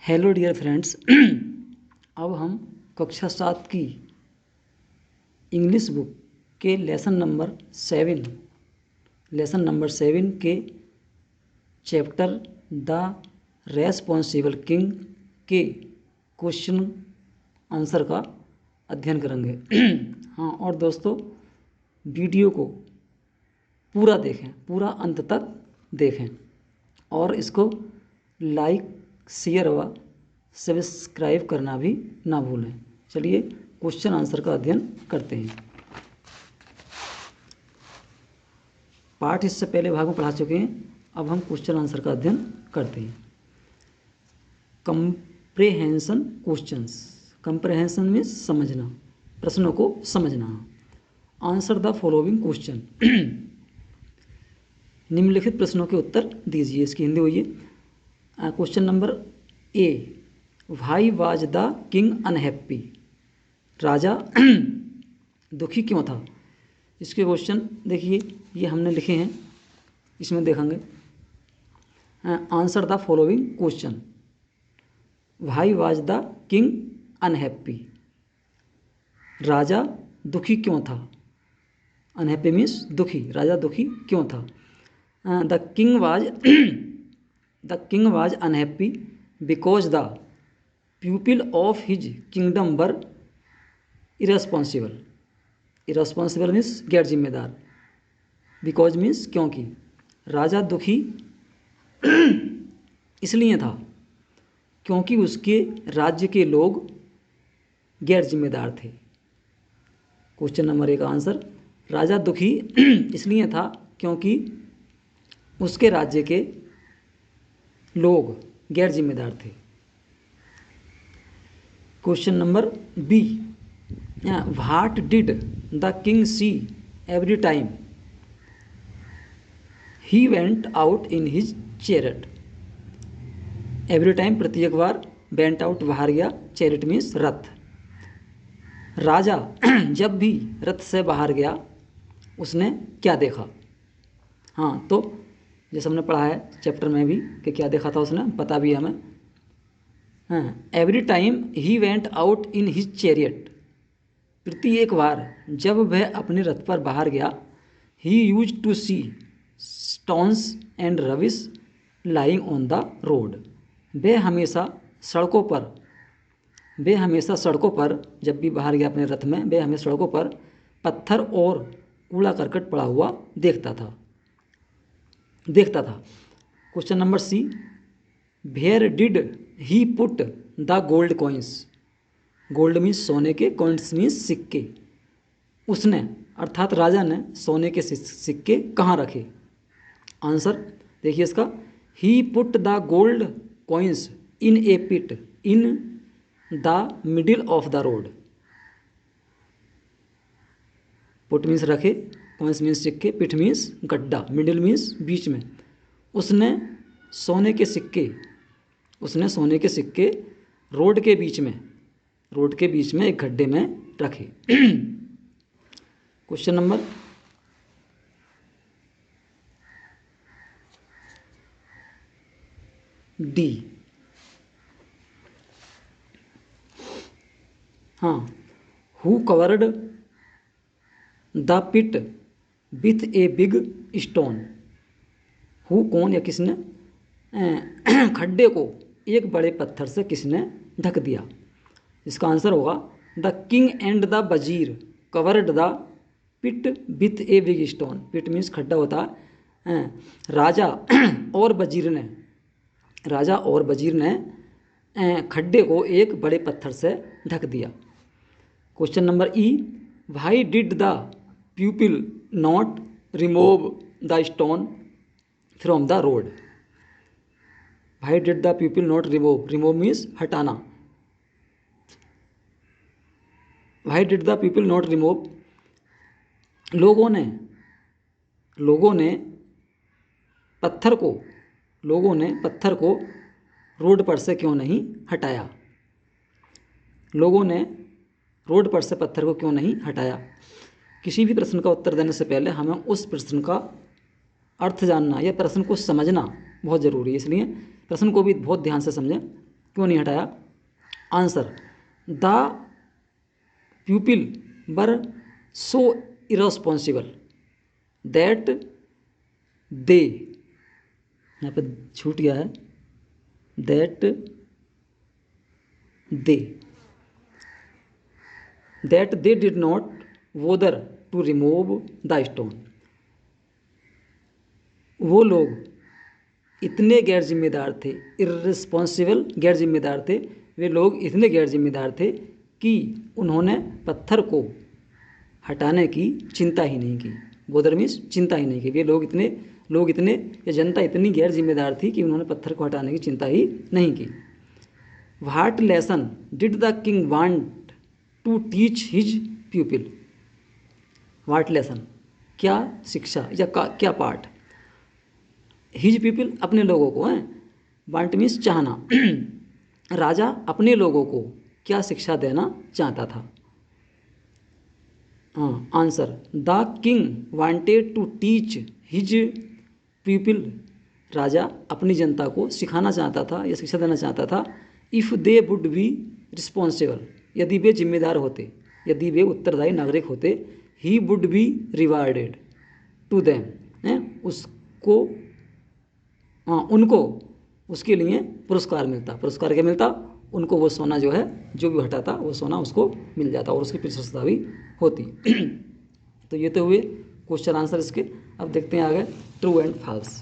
Hello dear friends. अब हम कक्षा 7 की इंग्लिश बुक के लेसन नंबर 7 के चैप्टर द रेस्पॉन्सिबल किंग के क्वेश्चन आंसर का अध्ययन करेंगे। हाँ, और दोस्तों वीडियो को पूरा देखें, पूरा अंत तक देखें और इसको लाइक, शेयर व सब्सक्राइब करना भी ना भूलें। चलिए क्वेश्चन आंसर का अध्ययन करते हैं। पाठ इससे पहले भाग में पढ़ा चुके हैं, अब हम क्वेश्चन आंसर का अध्ययन करते हैं। Comprehension questions. कंप्रेहेंशन में समझना, प्रश्नों को समझना। Answer the following question. निम्नलिखित प्रश्नों के उत्तर दीजिए। इसकी हिंदी हुई है। Question number A, why was the king unhappy. राजा दुखी क्यों था। इसके क्वेश्चन देखिए, ये हमने लिखे हैं, इसमें देखेंगे। Answer the following question. Why was the king unhappy. राजा दुखी क्यों था। अनहैप्पी मीन्स दुखी, राजा दुखी क्यों था। The king was unhappy because the people of his kingdom were irresponsible. Irresponsible means गैर जिम्मेदार। बिकॉज मीन्स क्योंकि। राजा दुखी इसलिए था क्योंकि उसके राज्य के लोग गैर जिम्मेदार थे। क्वेश्चन नंबर 1 का आंसर, राजा दुखी इसलिए था क्योंकि उसके राज्य के लोग गैर जिम्मेदार थे। Question number B, what did the king see every time he went out in his chariot. Every time प्रत्येक बार, वेंट आउट बाहर गया, चैरिट मीन्स रथ। राजा जब भी रथ से बाहर गया उसने क्या देखा। हाँ, तो जैसे हमने पढ़ा है चैप्टर में भी कि क्या देखा था उसने, पता भी हमें। हाँ, every time he went out in his chariot. प्रत्येक बार जब वह अपने रथ पर बाहर गया, he use to see stones and rubbish lying on the road. वह हमेशा सड़कों पर जब भी बाहर गया अपने रथ में, वह हमेशा सड़कों पर पत्थर और कूड़ा करकट पड़ा हुआ देखता था। Question number C, where did he put the gold coins. Gold means सोने के, कॉइन्स मीन्स सिक्के। उसने अर्थात राजा ने सोने के सिक्के कहाँ रखे। आंसर देखिए इसका, he put the gold coins in a pit in the middle of the road. Put means रखे, कॉइन्स मीन्स सिक्के, पिट मीन्स गड्ढा, मिडिल मीन्स बीच में। उसने सोने के सिक्के रोड के बीच में एक गड्ढे में रखे। क्वेश्चन नंबर डी, हाँ, who covered the pit with a big stone. Who कौन या किसने खड्डे को एक बड़े पत्थर से किसने ढक दिया। इसका आंसर होगा, द किंग एंड द वजीर covered the pit with a big stone. Pit means खड्डा होता है। राजा और वजीर ने खड्डे को एक बड़े पत्थर से ढक दिया। Question number E, why did the people not remove the stone from the road. Why did the people not remove means हटाना। Why did the people not remove, लोगों ने पत्थर को रोड पर से क्यों नहीं हटाया। किसी भी प्रश्न का उत्तर देने से पहले हमें उस प्रश्न का अर्थ जानना या प्रश्न को समझना बहुत ज़रूरी है, इसलिए प्रश्न को भी बहुत ध्यान से समझें। क्यों नहीं हटाया? Answer, the pupil were so irresponsible that they, यहाँ पे छूट गया है, that they did not bother to remove the stone. वो लोग इतने गैर जिम्मेदार थे, इर्रिस्पॉन्सिबल गैर जिम्मेदार थे, वे लोग इतने गैर जिम्मेदार थे कि उन्होंने पत्थर को हटाने की चिंता ही नहीं की। बोदर मीन्स चिंता ही नहीं की। वे लोग इतने या जनता इतनी गैर जिम्मेदार थी कि उन्होंने पत्थर को हटाने की चिंता ही नहीं की। What lesson did the king want to teach his pupil? What lesson, क्या शिक्षा या क्या पाठ? हिज पीपल, अपने लोगों को हैं, वांट मीन्स चाहना। राजा अपने लोगों को क्या शिक्षा देना चाहता था? हाँ, answer, the king wanted to teach his people. राजा अपनी जनता को सिखाना चाहता था या शिक्षा देना चाहता था। If they would be responsible, यदि वे जिम्मेदार होते, यदि वे उत्तरदायी नागरिक होते। He would be rewarded to them, उसको, हाँ, उनको उसके लिए पुरस्कार मिलता। पुरस्कार क्या मिलता? उनको वो सोना जो है, जो भी हटाता वो सोना उसको मिल जाता और उसकी प्रशंसा भी होती। तो ये तो हुए क्वेश्चन आंसर इसके। अब देखते हैं आगे true and false.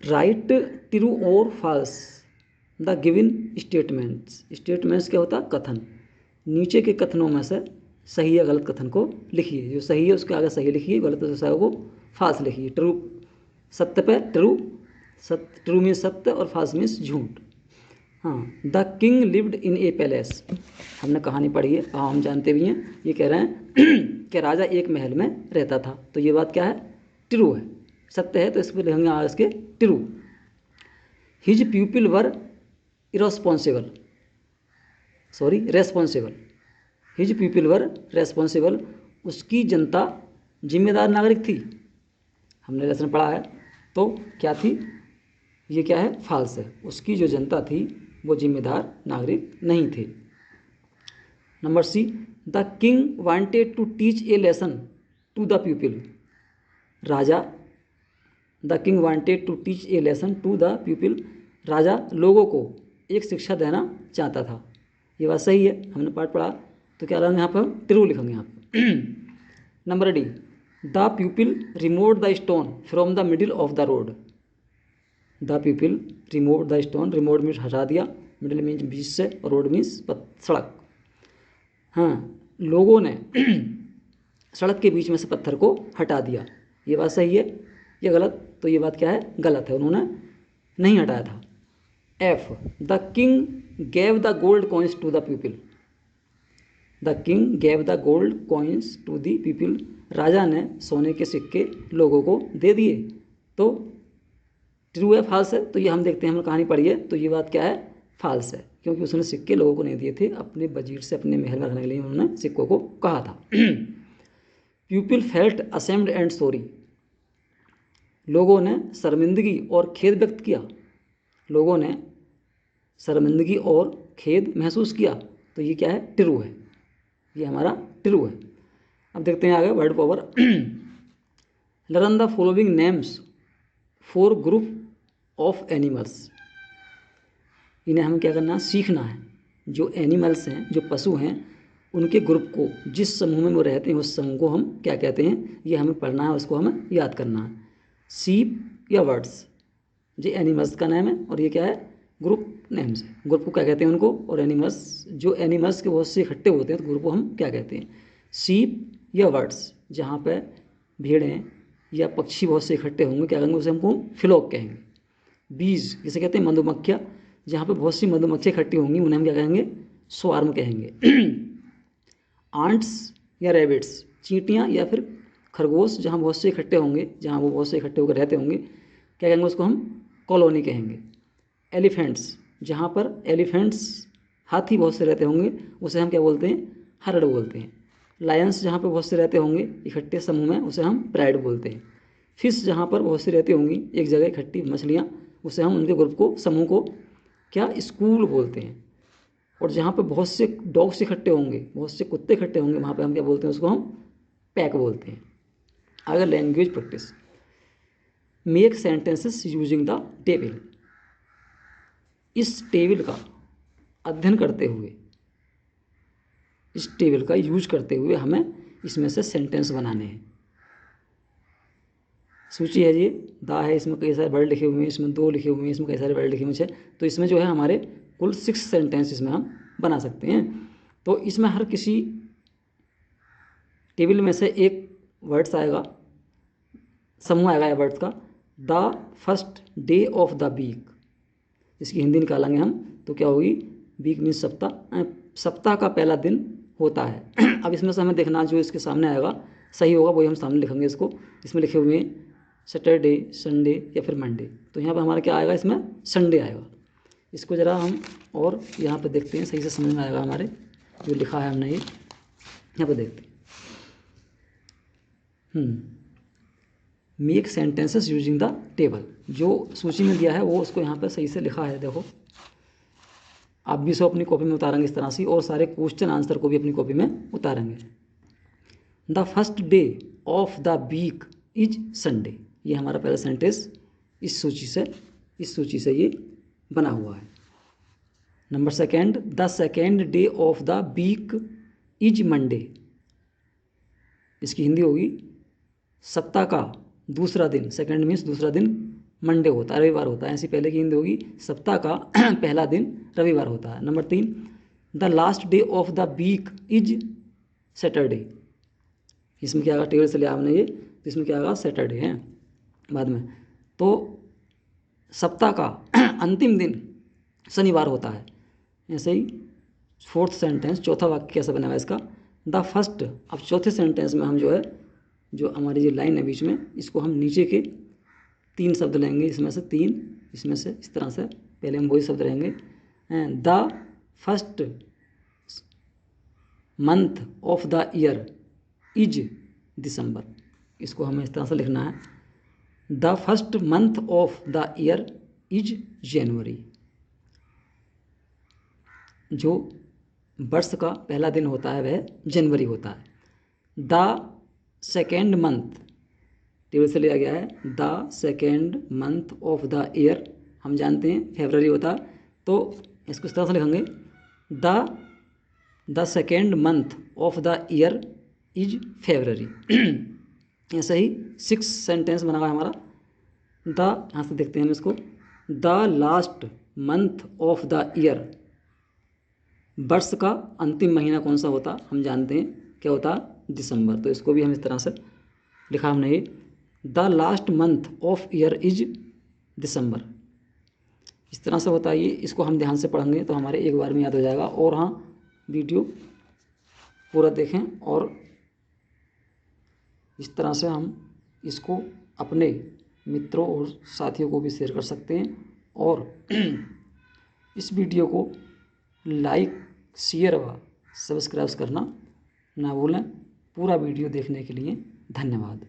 Write true और false the given statements. Statements क्या होता? कथन। नीचे के कथनों में से सही या गलत कथन को लिखिए। जो सही है उसके आगे सही लिखिए, गलत है को फॉल्स लिखिए। ट्रू सत्य पे ट्रू, ट्रू मीन्स सत्य और फॉल्स मीन्स झूठ। हाँ, the king lived in A palace, हमने कहानी पढ़ी है, हाँ हम जानते भी हैं। ये कह रहे हैं कि राजा एक महल में रहता था। तो ये बात क्या है? ट्रू है, सत्य है। तो इस पर लिखेंगे आगे इसके true. His people were irresponsible, sorry responsible. His people were responsible, उसकी जनता जिम्मेदार नागरिक थी। हमने लेसन पढ़ा है। तो क्या थी? ये क्या है? फॉल्स है। उसकी जो जनता थी वो जिम्मेदार नागरिक नहीं थे। Number C, the king wanted to teach a lesson to the people. राजा, the king wanted to teach a lesson to the people, राजा लोगों को एक शिक्षा देना चाहता था। ये बात सही है, हमने पाठ पढ़ा। तो क्या लगाएंगे यहाँ पर? ट्रू लिखेंगे यहाँ पर। Number D, the people removed the stone from the middle of the road. The people removed the stone, remove means हटा दिया, मिडिल मीन्स बीच से, और रोड मीन्स सड़क। हाँ, लोगों ने सड़क के बीच में से पत्थर को हटा दिया। ये बात सही है या गलत? तो ये बात क्या है? गलत है, उन्होंने नहीं हटाया था। F, the king gave the gold coins to the people. The king gave the gold coins to the people, राजा ने सोने के सिक्के लोगों को दे दिए। तो ट्रू है फॉल्स है? तो ये हम देखते हैं, हमने कहानी पढ़ी है। तो ये बात क्या है? फॉल्स है, क्योंकि उसने सिक्के लोगों को नहीं दिए थे, अपने वजीर से अपने महल में रखने के लिए उन्होंने सिक्कों को कहा था। People felt ashamed and sorry, लोगों ने शर्मिंदगी और खेद व्यक्त किया। लोगों ने शर्मिंदगी और खेद महसूस किया। तो ये क्या है? ट्रू है, ये हमारा ट्रू है। अब देखते हैं आगे word power. Learn the following names for group of animals. इन्हें हमें क्या करना है? सीखना है। जो एनिमल्स हैं, जो पशु हैं, उनके ग्रुप को, जिस समूह में वो रहते हैं उस समूह को हम क्या कहते हैं, ये हमें पढ़ना है, उसको हमें याद करना है। सीप या बर्ड्स, ये एनिमल्स का नाम है, और ये क्या है? ग्रुप नेम्स है। ग्रुप को क्या कहते हैं उनको, और एनिमल्स, जो एनिमल्स के बहुत से इकट्ठे होते हैं तो ग्रुप को हम क्या कहते हैं? सीप या बर्ड्स, जहाँ पे भेड़ें या पक्षी बहुत से इकट्ठे होंगे क्या कहेंगे? उसे हमको फ्लॉक कहेंगे। बीज जिसे कहते हैं मधुमक्खियाँ, जहाँ पे बहुत सी मधुमक्खियाँ इकट्ठी होंगी उन्हें हम क्या कहेंगे? स्वार्म कहेंगे। आंट्स या रैबिट्स, चींटियाँ या फिर खरगोश, जहाँ बहुत से इकट्ठे होंगे, जहाँ वो बहुत से इकट्ठे होकर रहते होंगे, क्या कहेंगे? उसको हम कॉलोनी कहेंगे। एलिफेंट्स, जहाँ पर एलिफेंट्स हाथी बहुत से रहते होंगे, उसे हम क्या बोलते हैं? हर्ड बोलते हैं। लायंस, जहाँ पे बहुत से रहते होंगे इकट्ठे समूह में, उसे हम प्राइड बोलते हैं। फिश जहाँ पर बहुत सी रहती होंगी एक जगह इकट्ठी मछलियाँ, उसे हम उनके ग्रुप को, समूह को क्या, स्कूल बोलते हैं। और जहाँ पे बहुत से डॉग्स इकट्ठे होंगे, बहुत से कुत्ते इकट्ठे होंगे, वहाँ पे हम क्या बोलते हैं, उसको हम पैक बोलते हैं। अगर language practice, make sentences using the table. इस टेबल का अध्ययन करते हुए, इस टेबल का यूज करते हुए हमें इसमें से सेंटेंस बनाने हैं। सूची है ये, दा है, इसमें कई सारे वर्ड लिखे हुए हैं, इसमें 2 लिखे हुए हैं, इसमें कई सारे वर्ड लिखे हुए हैं, तो इसमें जो है हमारे कुल 6 सेंटेंस इसमें हम बना सकते हैं। तो इसमें हर किसी टेबल में से एक वर्ड्स आएगा, समूह आएगा या वर्ड्स का। The first day of the week, इसकी हिंदी निकालेंगे हम तो क्या होगी, वीक मीन्स सप्ताह, सप्ताह का पहला दिन होता है। अब इसमें से हमें देखना जो इसके सामने आएगा सही होगा वही हम सामने लिखेंगे इसको। इसमें लिखे हुए हैं सैटरडे, संडे या फिर मंडे, तो यहाँ पर हमारा क्या आएगा, इसमें संडे आएगा। इसको ज़रा हम और यहाँ पर देखते हैं, सही से समझ में आएगा हमारे जो लिखा है हमने ये, यहाँ पर देखते हैं। Make sentences using the table, जो सूची में दिया है वो उसको यहाँ पर सही से लिखा है। देखो आप भी इसको अपनी कॉपी में उतारेंगे इस तरह से, और सारे क्वेश्चन आंसर को भी अपनी कॉपी में उतारेंगे। The first day of the week is Sunday, ये हमारा पहला सेंटेंस इस सूची से ये बना हुआ है। Number second, the second day of the week is Monday, इसकी हिंदी होगी सप्ताह का दूसरा दिन, सेकेंड मीन्स दूसरा दिन, मंडे होता है, रविवार होता है। ऐसी पहले की हिंदी होगी सप्ताह का पहला दिन रविवार होता है। Number 3, the last day of the week is Saturday, इसमें क्या आएगा, टेबल से लिया हमने ये, तो इसमें क्या आएगा, सैटरडे है बाद में। तो सप्ताह का अंतिम दिन शनिवार होता है। ऐसे ही फोर्थ सेंटेंस, चौथा वाक्य कैसा बना हुआ है इसका, द फर्स्ट। अब चौथे सेंटेंस में हम जो है, जो हमारी ये लाइन है बीच में, इसको हम नीचे के 3 शब्द लेंगे, इसमें से 3, इसमें से इस तरह से पहले हम वही शब्द लेंगे। The first month of the year is December, इसको हमें इस तरह से लिखना है, the first month of the year is January. जो वर्ष का पहला दिन होता है वह जनवरी होता है। द सेकेंड मंथ, टेबल से लिया गया है, the second month of the year, हम जानते हैं फरवरी होता है, तो इसको इस तरह से लिखेंगे, the second month of the year is February. ऐसे ही 6 सेंटेंस बना हुआ है हमारा। द, यहाँ से देखते हैं हम इसको, the last month of the year, वर्ष का अंतिम महीना कौन सा होता, हम जानते हैं क्या होता, दिसंबर, तो इसको भी हम इस तरह से लिखा हमने ये, the last month of year is December, इस तरह से होता है ये। इसको हम ध्यान से पढ़ेंगे तो हमारे एक बार में याद हो जाएगा। और हाँ, वीडियो पूरा देखें और इस तरह से हम इसको अपने मित्रों और साथियों को भी शेयर कर सकते हैं। और इस वीडियो को लाइक, शेयर व सब्सक्राइब करना ना भूलें। पूरा वीडियो देखने के लिए धन्यवाद।